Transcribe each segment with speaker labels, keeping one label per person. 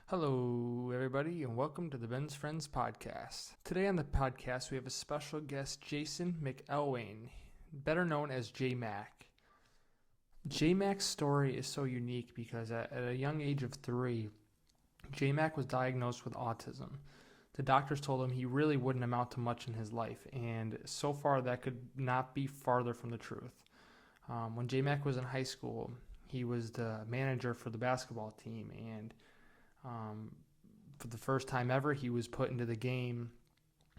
Speaker 1: Hello, everybody, and welcome to the Ben's Friends podcast. Today on the podcast, we have a special guest, Jason McElwain, better known as JMac. JMac's story is so unique because at a young age of 3, JMac was diagnosed with autism. The doctors told him he really wouldn't amount to much in his life, and so far that could not be farther from the truth. When JMac was in high school, he was the manager for the basketball team, and for the first time ever, he was put into the game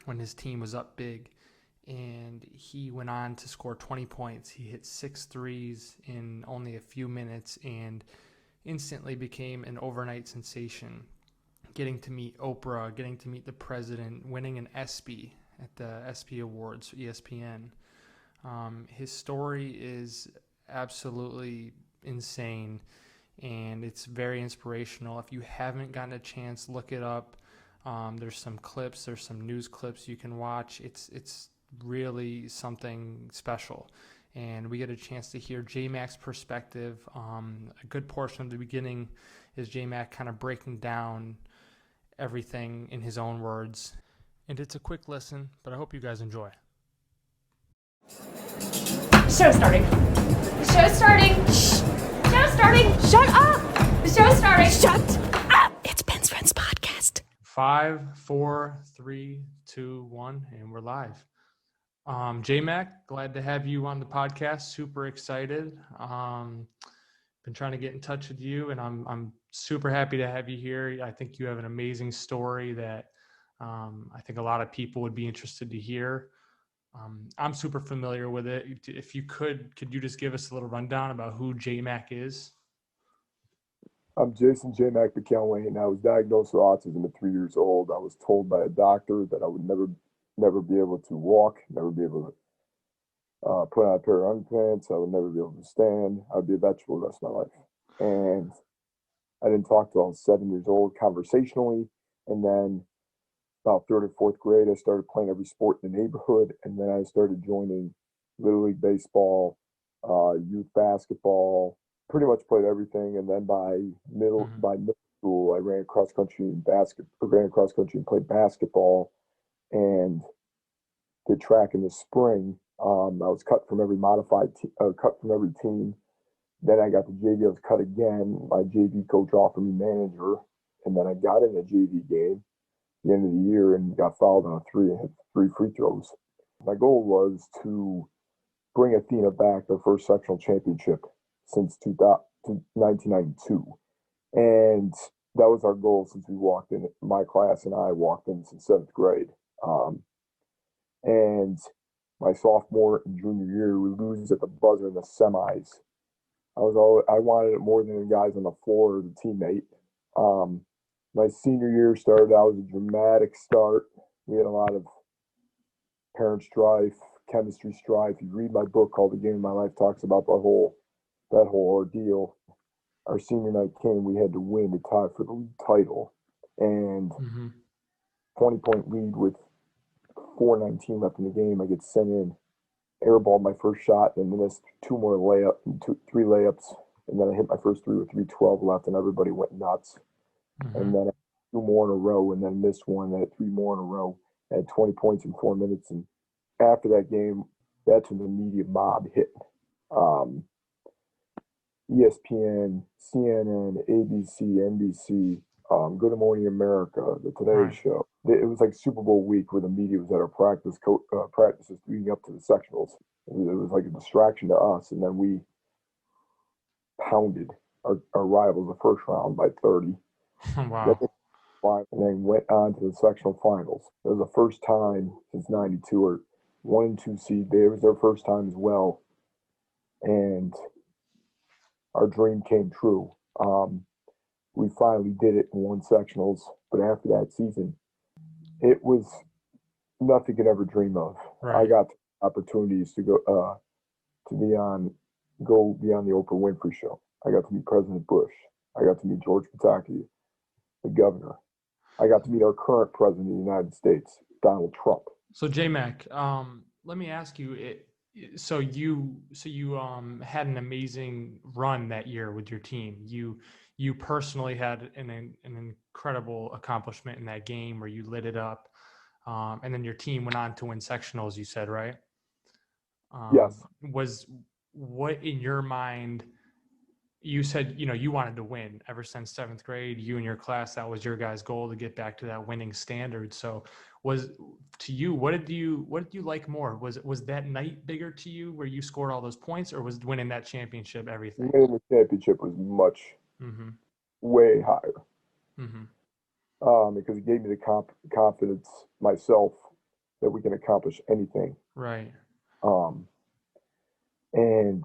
Speaker 1: when his team was up big, and he went on to score 20 points. He hit 6 threes in only a few minutes and instantly became an overnight sensation, getting to meet Oprah, getting to meet the president, winning an ESPY at the ESPY Awards, ESPN. His story is absolutely insane, and it's very inspirational. If you haven't gotten a chance, look it up. There's some clips, there's some news clips you can watch. It's really something special, and we get a chance to hear JMac's perspective. A good portion of the beginning is JMac kind of breaking down everything in his own words, and it's a quick listen, but I hope you guys enjoy.
Speaker 2: Show's starting. The show's starting. Shh. Show's starting. Shut up. The show's starting. Shut up. It's Ben's Friends podcast.
Speaker 1: 5, 4, 3, 2, 1, and we're live. JMac, glad to have you on the podcast. Super excited. Been trying to get in touch with you, and I'm super happy to have you here. I think you have an amazing story that I think a lot of people would be interested to hear. I'm super familiar with it. If you could you just give us a little rundown about who JMac is?
Speaker 3: I'm Jason JMac McElwain. I was diagnosed with autism at 3 years old. I was told by a doctor that I would never be able to walk, never be able to put on a pair of underpants. I would never be able to stand. I'd be a vegetable the rest of my life. And I didn't talk till I was 7 years old conversationally. And then about third or fourth grade, I started playing every sport in the neighborhood. And then I started joining Little League Baseball, youth basketball, pretty much played everything. And then by middle school, I ran cross country and played basketball and did track in the spring. I was cut from every cut from every team. Then I got the JV. I was cut again. My JV coach offered me manager, and then I got in a JV game at the end of the year and got fouled on a 3 and hit 3 free throws. My goal was to bring Athena back their first sectional championship since 1992. And that was our goal since we walked in. My class and I walked in since 7th grade. And my sophomore and junior year, we lose at the buzzer in the semis. I wanted it more than the guys on the floor or the teammate. My senior year started out as a dramatic start. We had a lot of parent strife, chemistry strife. You read my book called The Game of My Life, talks about that whole ordeal. Our senior night came, we had to win to tie for the league title. And 20-point lead with 4:19 left in the game. I get sent in, airballed my first shot, and then missed 3 layups. And then I hit my first 3 with 3:12 left, and everybody went nuts. And then I had 2 more in a row, and then missed one. I had 3 more in a row. I had 20 points in 4 minutes. And after that game, that's when the media mob hit. ESPN, CNN, ABC, NBC, Good Morning America, The Today Show. It was like Super Bowl week where the media was at our practices leading up to the sectionals. It was like a distraction to us, and then we pounded our rivals the first round by 30.
Speaker 1: Wow.
Speaker 3: And then went on to the sectional finals. It was the first time since 92, or 1 and 2 seed. It was their first time as well. And our dream came true. We finally did it and won sectionals. But after that season, it was nothing could ever dream of.
Speaker 1: Right.
Speaker 3: I got opportunities to go be on the Oprah Winfrey Show. I got to meet President Bush. I got to meet George Pataki, the governor. I got to meet our current president of the United States, Donald Trump.
Speaker 1: So JMac, let me ask you, So you had an amazing run that year with your team. You you personally had an incredible accomplishment in that game where you lit it up. And then your team went on to win sectionals, you said, right?
Speaker 3: Yes.
Speaker 1: Was what in your mind, you said, you wanted to win ever since 7th grade, you and your class, that was your guys' goal to get back to that winning standard. So to you, what did you like more? Was that night bigger to you where you scored all those points, or was winning that championship everything?
Speaker 3: Winning the championship was much,
Speaker 1: Mm-hmm.
Speaker 3: way higher,
Speaker 1: Mm-hmm.
Speaker 3: because it gave me the confidence myself that we can accomplish anything.
Speaker 1: Right.
Speaker 3: Um, and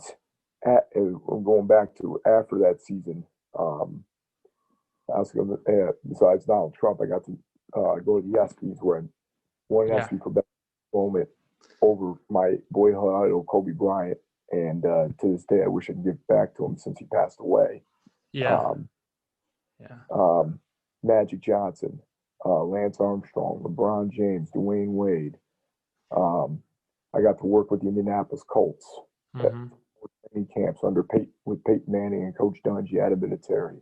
Speaker 3: going back to after that season, I was going to, besides Donald Trump, I got to go to the ESPYs where I won an
Speaker 1: Yeah.
Speaker 3: ESPY for best moment over my boyhood idol, Kobe Bryant. And to this day, I wish I could give back to him since he passed away.
Speaker 1: Yeah.
Speaker 3: Um,
Speaker 1: Yeah.
Speaker 3: Magic Johnson, Lance Armstrong, LeBron James, Dwayne Wade. I got to work with the Indianapolis Colts at
Speaker 1: Mm-hmm.
Speaker 3: training camps with Peyton Manning and Coach Dungy, Adam Vinatieri,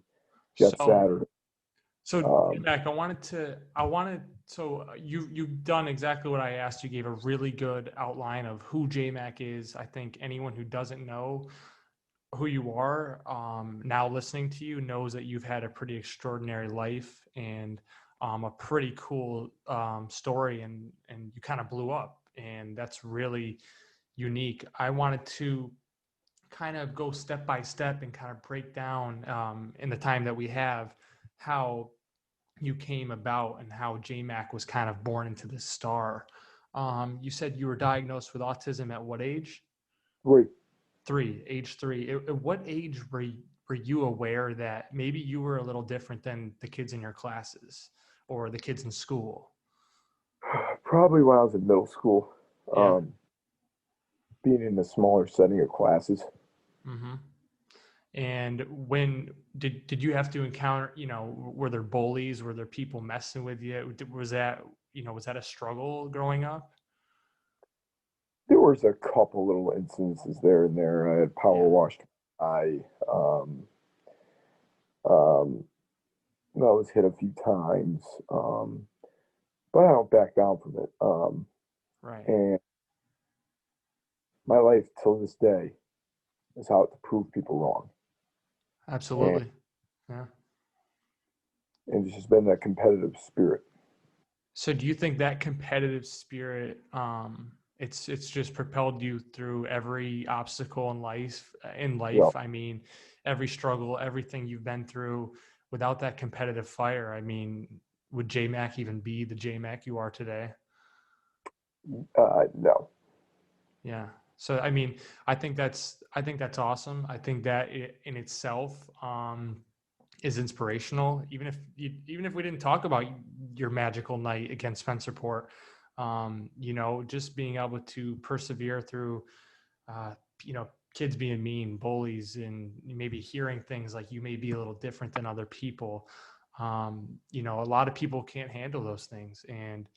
Speaker 3: Jeff
Speaker 1: So,
Speaker 3: Saturday.
Speaker 1: Mac, you've done exactly what I asked. You gave a really good outline of who JMac is. I think anyone who doesn't know who you are, now listening to you, knows that you've had a pretty extraordinary life and a pretty cool story, and you kind of blew up, and that's really unique. I wanted to kind of go step by step and kind of break down, in the time that we have, how you came about and how JMac was kind of born into this star. You said you were diagnosed with autism at what age?
Speaker 3: Great.
Speaker 1: Age 3. At what age were you aware that maybe you were a little different than the kids in your classes or the kids in school?
Speaker 3: Probably when I was in middle school,
Speaker 1: Yeah.
Speaker 3: being in a smaller setting of classes.
Speaker 1: Mm-hmm. And when did you have to encounter, were there bullies? Were there people messing with you? Was that a struggle growing up?
Speaker 3: There was a couple little instances there and there. I had power
Speaker 1: Yeah.
Speaker 3: washed my eye. Um, I was hit a few times, but I don't back down from it.
Speaker 1: Right.
Speaker 3: And my life till this day is how to prove people wrong. And,
Speaker 1: Absolutely. Yeah.
Speaker 3: and it's just been that competitive spirit.
Speaker 1: So do you think that competitive spirit, it's just propelled you through every obstacle in life?
Speaker 3: Yeah.
Speaker 1: I mean, every struggle, everything you've been through. Without that competitive fire, I mean, would JMac even be the JMac you are today?
Speaker 3: No.
Speaker 1: Yeah. So I mean, I think that's awesome. I think that in itself, is inspirational. Even if we didn't talk about your magical night against Spencerport, just being able to persevere through, uh, kids being mean, bullies, and maybe hearing things like you may be a little different than other people. A lot of people can't handle those things, and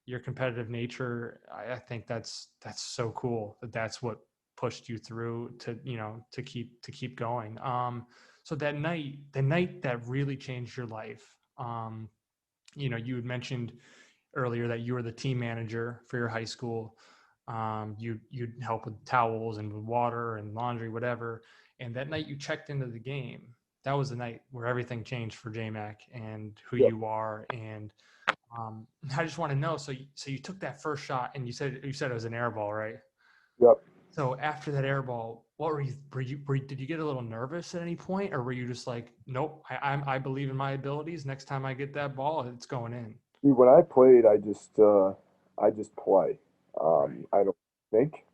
Speaker 1: your competitive nature, I think that's so cool that's what pushed you through to keep going. So that night, the night that really changed your life, you had mentioned earlier that you were the team manager for your high school. You'd help with towels and with water and laundry, whatever. And that night you checked into the game. That was the night where everything changed for JMac and who
Speaker 3: Yep.
Speaker 1: you are. And I just want to know. So you took that first shot, and you said it was an air ball, right?
Speaker 3: Yep.
Speaker 1: So after that air ball, what did you get a little nervous at any point, or were you just like, nope, I believe in my abilities. Next time I get that ball, it's going in.
Speaker 3: See, when I played, I just play.
Speaker 1: Right.
Speaker 3: I don't think.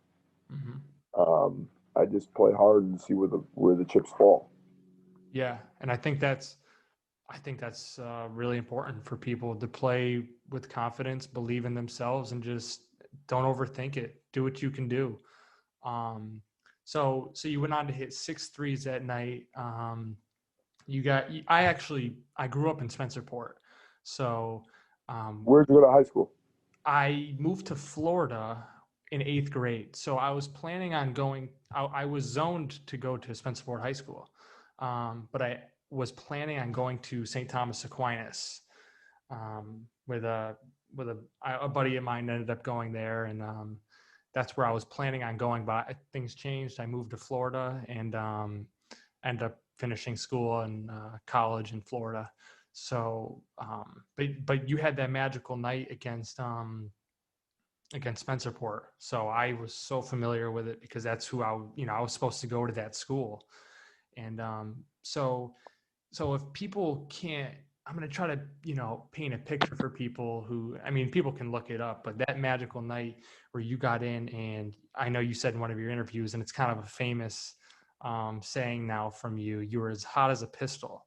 Speaker 1: Mm-hmm.
Speaker 3: I just play hard and see where the chips fall.
Speaker 1: Yeah, and I think that's really important for people to play with confidence, believe in themselves, and just don't overthink it. Do what you can do. Um, so you went on to hit 6 threes that night. I grew up in Spencerport, so um,
Speaker 3: Where'd you go to high school?
Speaker 1: I moved to Florida in 8th grade. So I was planning on going. I was zoned to go to Spencerport High School, but was planning on going to St. Thomas Aquinas with a buddy of mine ended up going there, and that's where I was planning on going. But things changed. I moved to Florida and ended up finishing school and college in Florida. So, but you had that magical night against Spencerport. So I was so familiar with it because that's who I was supposed to go to that school. And so if people can't, I'm going to try to, paint a picture for people who, I mean, people can look it up, but that magical night where you got in, and I know you said in one of your interviews, and it's kind of a famous saying now from you, you were as hot as a pistol.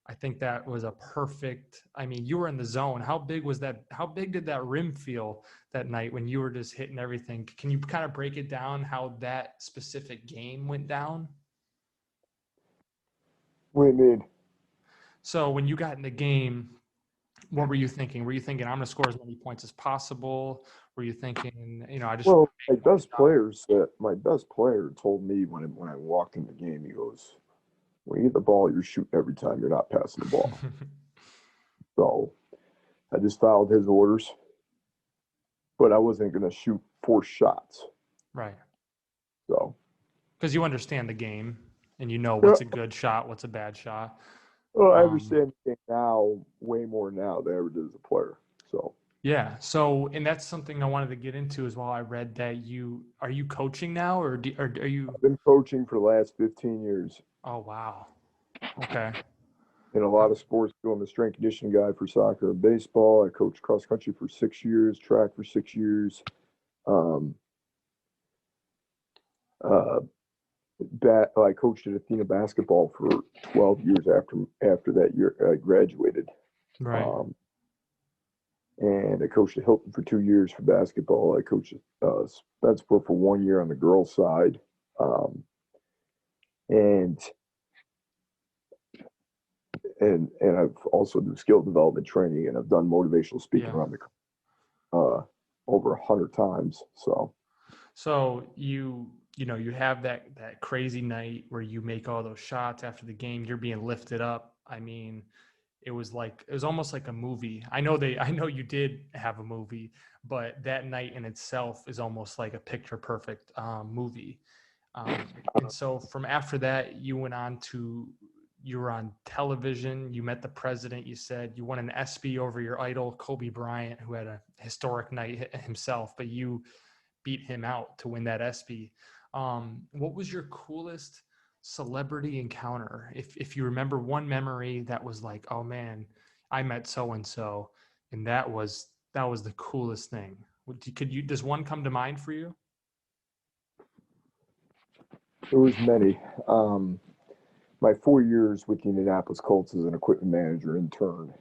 Speaker 1: I think that was a perfect, I mean, you were in the zone. How big was that? How big did that rim feel that night when you were just hitting everything? Can you kind of break it down how that specific game went down?
Speaker 3: What do you mean?
Speaker 1: So when you got in the game, what were you thinking? Were you thinking, I'm going to score as many points as possible? Were you thinking, I just
Speaker 3: Well,
Speaker 1: make one shot?
Speaker 3: my best player told me when I walked in the game, he goes, when you get the ball, you're shooting every time. You're not passing the ball. So I just followed his orders, but I wasn't going to shoot 4 shots.
Speaker 1: Right.
Speaker 3: So,
Speaker 1: Because you understand the game and you know
Speaker 3: yeah,
Speaker 1: what's a good shot, what's a bad shot.
Speaker 3: well, I understand the game now way more now than I ever did as a player. So,
Speaker 1: Yeah. So, and that's something I wanted to get into as well. I read that are you coaching now or are you?
Speaker 3: I've been coaching for the last 15 years
Speaker 1: Oh, wow. Okay.
Speaker 3: in a lot of sports. I'm a strength conditioning guy for soccer and baseball. I coached cross country for 6 years, track for 6 years. Um, uh, I coached at Athena basketball for 12 years after that year I graduated.
Speaker 1: Right.
Speaker 3: And I coached at Hilton for 2 years for basketball. I coached at Spencerport for 1 year on the girls' side. And I've also do skill development training, and I've done motivational speaking around the over 100 times.
Speaker 1: So you have that crazy night where you make all those shots after the game. You're being lifted up. I mean, it was almost like a movie. I know you did have a movie, but that night in itself is almost like a picture perfect movie. And so from after that, you were on television. You met the president. You said you won an ESPY over your idol, Kobe Bryant, who had a historic night himself, but you beat him out to win that ESPY. What was your coolest celebrity encounter? If you remember one memory that was like, oh man, I met so and so, and that was the coolest thing. Does one come to mind for you?
Speaker 3: There was many. My 4 years with the Indianapolis Colts as an equipment manager intern.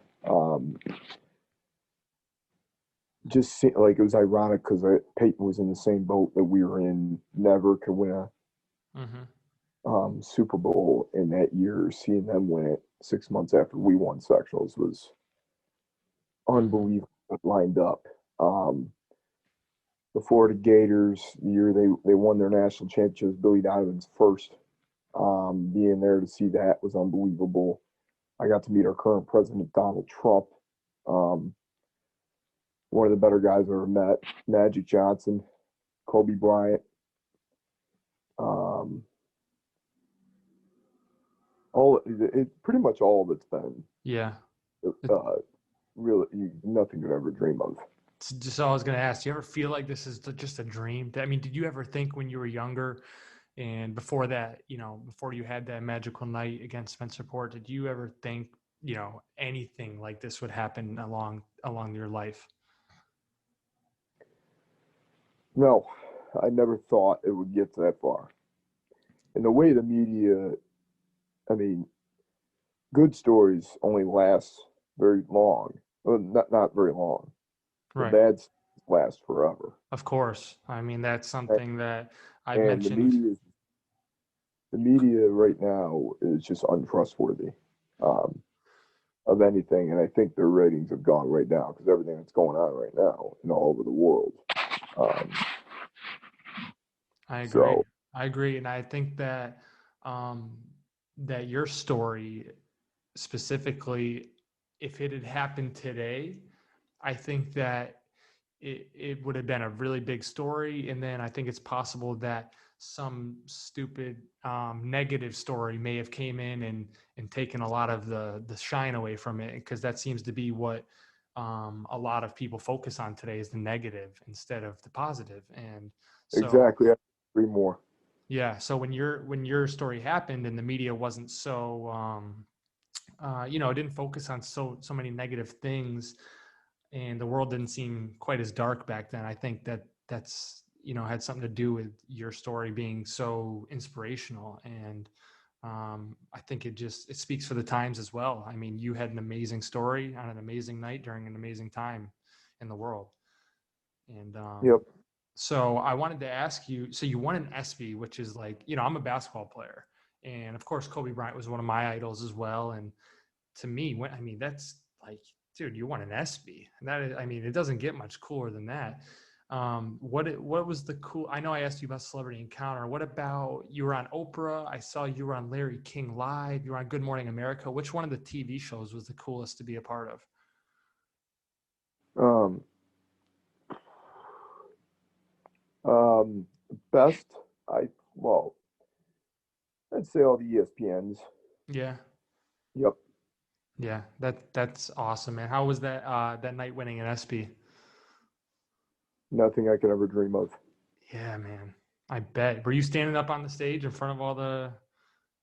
Speaker 3: Just like it was ironic because Peyton was in the same boat that we were in. Never could win a Super Bowl in that year. Seeing them win it 6 months after we won sectionals was unbelievable. Lined up. The Florida Gators, the year they won their national championship, Billy Donovan's first. Being there to see that was unbelievable. I got to meet our current president, Donald Trump. One of the better guys I've ever met. Magic Johnson, Kobe Bryant. Pretty much all of it's been really nothing you'd ever dream of.
Speaker 1: Just I was going to ask, do you ever feel like this is just a dream? I mean, did you ever think when you were younger and before that, before you had that magical night against Spencerport, did you ever think, anything like this would happen along your life?
Speaker 3: No, I never thought it would get to that far. And the way the media, I mean, good stories only last very long. Well, not very long.
Speaker 1: Right.
Speaker 3: The bad last forever.
Speaker 1: Of course. I mean, that's something that I've
Speaker 3: and
Speaker 1: mentioned.
Speaker 3: The media right now is just untrustworthy of anything. And I think their ratings have gone right down because everything that's going on right now all over the world.
Speaker 1: I agree. I agree. And I think that that your story specifically, if it had happened today, I think that it would have been a really big story. And then I think it's possible that some stupid negative story may have came in and taken a lot of the shine away from it, because that seems to be what a lot of people focus on today, is the negative instead of the positive. And so
Speaker 3: Exactly. I agree more.
Speaker 1: yeah, so when your story happened and the media wasn't so it didn't focus on so many negative things, and the world didn't seem quite as dark back then. I think that's had something to do with your story being so inspirational. And I think it speaks for the times as well. I mean, you had an amazing story on an amazing night during an amazing time in the world. And
Speaker 3: Yep.
Speaker 1: so I wanted to ask you, so you won an ESPY, which is like, I'm a basketball player, and of course Kobe Bryant was one of my idols as well. And to me, that's like, dude, you won an ESPY. And that is, I mean, it doesn't get much cooler than that. What was the cool? I know I asked you about Celebrity Encounter. What about, you were on Oprah? I saw you were on Larry King Live. You were on Good Morning America. Which one of the TV shows was the coolest to be a part of?
Speaker 3: Um, Best, well, I'd say all the ESPNs.
Speaker 1: Yeah.
Speaker 3: Yep.
Speaker 1: Yeah. That's awesome, man. How was that night winning an ESPY?
Speaker 3: Nothing I could ever dream of.
Speaker 1: Yeah, man. I bet. Were you standing up on the stage in front of all the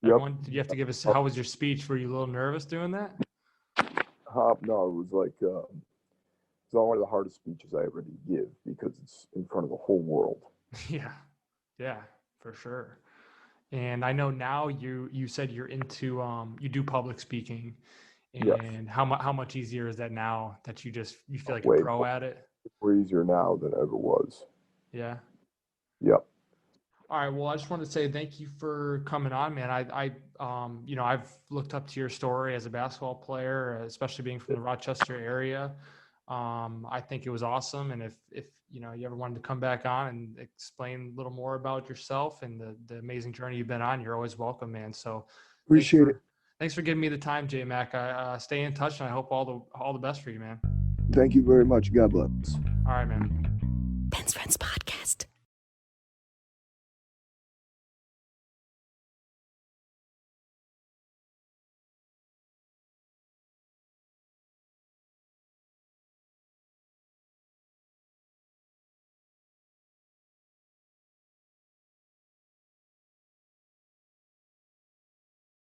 Speaker 3: Yep.
Speaker 1: everyone? Did you have to give us? How was your speech? Were you a little nervous doing that?
Speaker 3: No, it was like it's one of the hardest speeches I ever did give, because it's in front of the whole world.
Speaker 1: Yeah, for sure. And I know now you said you're into you do public speaking,
Speaker 3: Yes.
Speaker 1: and how much easier is that now that you feel like a
Speaker 3: Way
Speaker 1: pro at it?
Speaker 3: more easier now than it ever was.
Speaker 1: Yeah.
Speaker 3: Yep.
Speaker 1: All right. Well, I just wanted to say thank you for coming on, man. I've looked up to your story as a basketball player, especially being from the Rochester area. I think it was awesome. And if you ever wanted to come back on and explain a little more about yourself and the amazing journey you've been on, you're always welcome, man. So
Speaker 3: Appreciate it.
Speaker 1: thanks for giving me the time, JMac. I stay in touch, and I hope all the best for you, man.
Speaker 3: Thank you very much. God bless.
Speaker 1: All right, man.